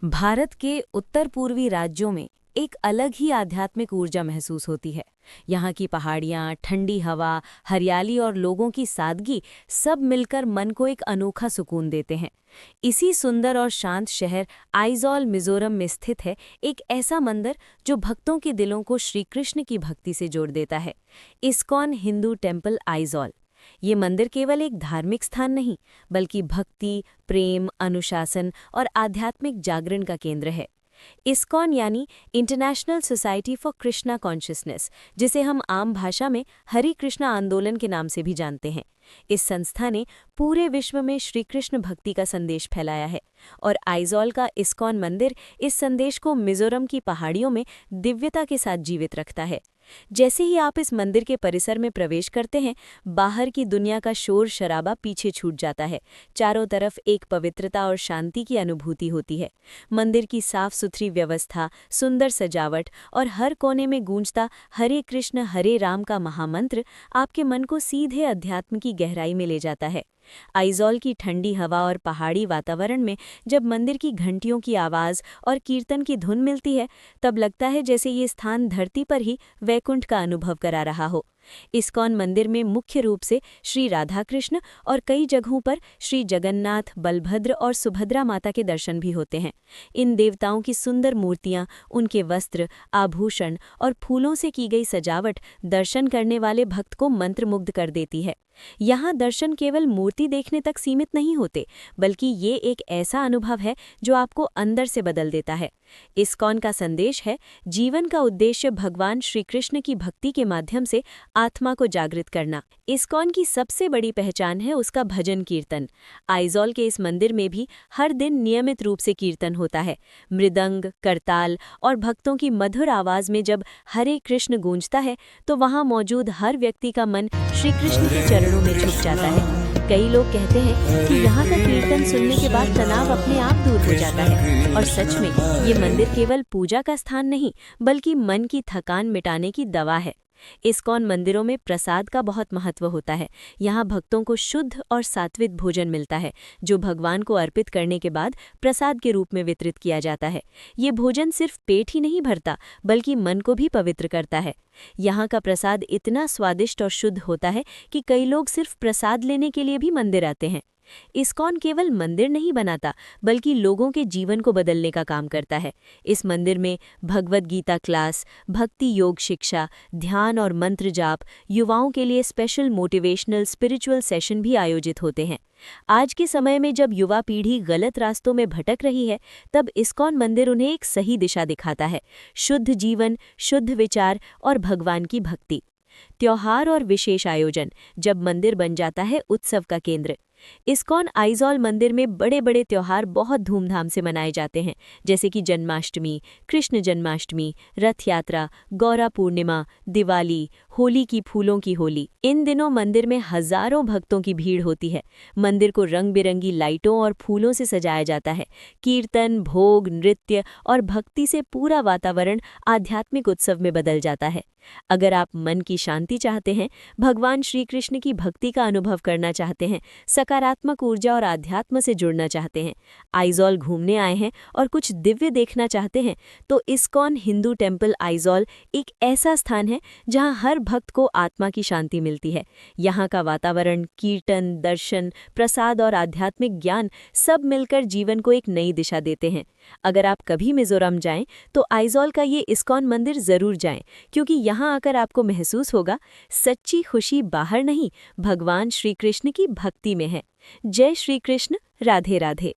भारत के उत्तर पूर्वी राज्यों में एक अलग ही आध्यात्मिक ऊर्जा महसूस होती है। यहाँ की पहाड़ियाँ, ठंडी हवा, हरियाली और लोगों की सादगी सब मिलकर मन को एक अनोखा सुकून देते हैं। इसी सुंदर और शांत शहर आइजॉल, मिजोरम में स्थित है एक ऐसा मंदिर जो भक्तों के दिलों को श्री कृष्ण की भक्ति से जोड़ देता है। ISKCON Hindu temple Aizawl. ये मंदिर केवल एक धार्मिक स्थान नहीं, बल्कि भक्ति, प्रेम, अनुशासन और आध्यात्मिक जागरण का केंद्र है। इस्कॉन यानी international society for Krishna consciousness, जिसे हम आम भाषा में हरे कृष्णा आंदोलन के नाम से भी जानते हैं। इस संस्था ने पूरे विश्व में श्री कृष्ण भक्ति का संदेश फैलाया है और आइजॉल का इस्कॉन मंदिर इस संदेश को मिजोरम की पहाड़ियों में दिव्यता के साथ जीवित रखता है। जैसे ही आप इस मंदिर के परिसर में प्रवेश करते हैं, बाहर की दुनिया का शोर शराबा पीछे छूट जाता है। चारों तरफ एक पवित्रता और शांति की अनुभूति होती है। मंदिर की साफ सुथरी व्यवस्था, सुंदर सजावट और हर कोने में गूंजता हरे कृष्ण हरे राम का महामंत्र आपके मन को सीधे अध्यात्म की गहराई में ले जाता है। आइजॉल की ठंडी हवा और पहाड़ी वातावरण में जब मंदिर की घंटियों की आवाज़ और कीर्तन की धुन मिलती है, तब लगता है जैसे ये स्थान धरती पर ही वैकुंठ का अनुभव करा रहा हो। इस्कॉन मंदिर में मुख्य रूप से श्री राधा कृष्ण और कई जगहों पर श्री जगन्नाथ, बलभद्र और सुभद्रा माता के दर्शन भी होते हैं। इन देवताओं की सुंदर मूर्तियां, उनके वस्त्र, आभूषण और फूलों से की गई सजावट दर्शन करने वाले भक्त को मंत्रमुग्ध कर देती है। यहाँ दर्शन केवल मूर्ति देखने तक सीमित नहीं होते, बल्कि ये एक ऐसा अनुभव है जो आपको अंदर से बदल देता है। इस्कॉन का संदेश है, जीवन का उद्देश्य भगवान श्री कृष्ण की भक्ति के माध्यम से आत्मा को जागृत करना। इस्कॉन की सबसे बड़ी पहचान है उसका भजन कीर्तन। आइजॉल के इस मंदिर में भी हर दिन नियमित रूप से कीर्तन होता है। मृदंग, करताल और भक्तों की मधुर आवाज में जब हरे कृष्ण गूंजता है, तो वहाँ मौजूद हर व्यक्ति का मन श्री कृष्ण के चरणों में झुक जाता है। कई लोग कहते हैं कि यहाँ का कीर्तन सुनने के बाद तनाव अपने आप दूर हो जाता है। और सच में ये मंदिर केवल पूजा का स्थान नहीं, बल्कि मन की थकान मिटाने की दवा है। इस्कॉन मंदिरों में प्रसाद का बहुत महत्व होता है। यहाँ भक्तों को शुद्ध और सात्विक भोजन मिलता है, जो भगवान को अर्पित करने के बाद प्रसाद के रूप में वितरित किया जाता है। ये भोजन सिर्फ पेट ही नहीं भरता, बल्कि मन को भी पवित्र करता है। यहाँ का प्रसाद इतना स्वादिष्ट और शुद्ध होता है कि कई लोग सिर्फ प्रसाद लेने के लिए भी मंदिर आते हैं। इस्कॉन केवल मंदिर नहीं बनाता, बल्कि लोगों के जीवन को बदलने का काम करता है। इस मंदिर में भगवद गीता क्लास, भक्ति योग शिक्षा, ध्यान और मंत्र जाप, युवाओं के लिए स्पेशल मोटिवेशनल स्पिरिचुअल सेशन भी आयोजित होते हैं। आज के समय में जब युवा पीढ़ी गलत रास्तों में भटक रही है, तब इस्कॉन मंदिर उन्हें एक सही दिशा दिखाता है। शुद्ध जीवन, शुद्ध विचार और भगवान की भक्ति। त्योहार और विशेष आयोजन, जब मंदिर बन जाता है उत्सव का केंद्र। इस्कॉन आइजॉल मंदिर में बड़े बड़े त्योहार बहुत धूमधाम से मनाए जाते हैं, जैसे कि जन्माष्टमी, कृष्ण जन्माष्टमी, रथ यात्रा, गौरा पूर्णिमा, दिवाली, होली की फूलों की होली। इन दिनों मंदिर में हजारों भक्तों की भीड़ होती है। मंदिर को रंग बिरंगी लाइटों और फूलों से सजाया जाता है। कीर्तन, भोग, नृत्य और भक्ति से पूरा वातावरण आध्यात्मिक उत्सव में बदल जाता है। अगर आप मन की शांति चाहते हैं, भगवान श्री कृष्ण की भक्ति का अनुभव करना चाहते हैं, सकारात्मक ऊर्जा और आध्यात्म से जुड़ना चाहते हैं, आइजॉल घूमने आए हैं और कुछ दिव्य देखना चाहते हैं, तो इस्कॉन हिंदू टेम्पल आइजॉल एक ऐसा स्थान है जहां हर भक्त को आत्मा की शांति मिलती है। यहाँ का वातावरण, कीर्तन, दर्शन, प्रसाद और आध्यात्मिक ज्ञान सब मिलकर जीवन को एक नई दिशा देते हैं। अगर आप कभी मिजोरम जाएं, तो आइजॉल का ये इस्कॉन मंदिर जरूर जाएं, क्योंकि यहाँ आकर आपको महसूस होगा सच्ची खुशी बाहर नहीं, भगवान श्री कृष्ण की भक्ति में है। जय श्री कृष्ण, राधे राधे।